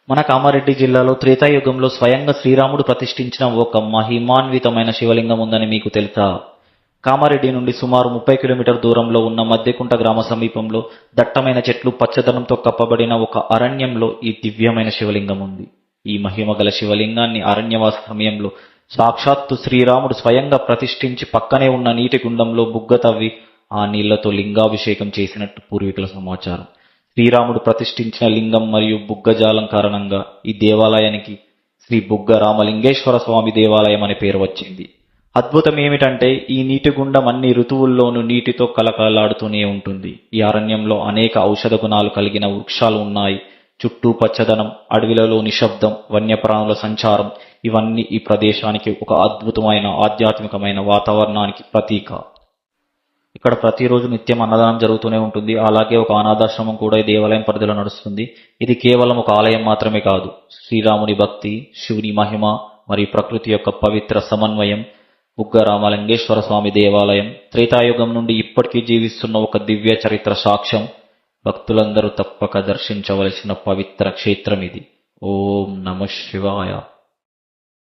మన కామారెడ్డి జిల్లాలో త్రేతాయుగంలో స్వయంగా శ్రీరాముడు ప్రతిష్ఠించిన ఒక మహిమాన్వితమైన శివలింగం ఉందని మీకు తెలుసా? కామారెడ్డి నుండి సుమారు 30 కిలోమీటర్ దూరంలో ఉన్న మద్దెకుంట గ్రామ సమీపంలో దట్టమైన చెట్లు పచ్చదనంతో కప్పబడిన ఒక అరణ్యంలో ఈ దివ్యమైన శివలింగం ఉంది. ఈ మహిమగల శివలింగాన్ని అరణ్యవాస సమయంలో సాక్షాత్తు శ్రీరాముడు స్వయంగా ప్రతిష్ఠించి పక్కనే ఉన్న నీటి గుండంలో బుగ్గ తవ్వి ఆ నీళ్లతో లింగాభిషేకం చేసినట్టు పూర్వీకుల సమాచారం. శ్రీరాముడు ప్రతిష్ఠించిన లింగం మరియు బుగ్గజాలం కారణంగా ఈ దేవాలయానికి శ్రీ బుగ్గ రామలింగేశ్వర స్వామి దేవాలయం అనే పేరు వచ్చింది. అద్భుతం ఏమిటంటే ఈ నీటి గుండం అన్ని ఋతువుల్లోనూ నీటితో కలకలలాడుతూనే ఉంటుంది. ఈ అరణ్యంలో అనేక ఔషధ గుణాలు కలిగిన వృక్షాలు ఉన్నాయి. చుట్టూ పచ్చదనం, అడవిలలో నిశ్శబ్దం, వన్యప్రాణుల సంచారం ఇవన్నీ ఈ ప్రదేశానికి ఒక అద్భుతమైన ఆధ్యాత్మికమైన వాతావరణానికి ప్రతీక. ఇక్కడ ప్రతిరోజు నిత్యం అన్నదానం జరుగుతూనే ఉంటుంది. అలాగే ఒక అనాథాశ్రమం కూడా ఈ దేవాలయం పరిధిలో నడుస్తుంది. ఇది కేవలం ఒక ఆలయం మాత్రమే కాదు, శ్రీరాముని భక్తి, శివుని మహిమ మరియు ప్రకృతి యొక్క పవిత్ర సమన్వయం. బుగ్గ రామలింగేశ్వర స్వామి దేవాలయం త్రేతాయుగం నుండి ఇప్పటికీ జీవిస్తున్న ఒక దివ్య చరిత్ర సాక్ష్యం. భక్తులందరూ తప్పక దర్శించవలసిన పవిత్ర క్షేత్రం ఇది. ఓం నమః శివాయ.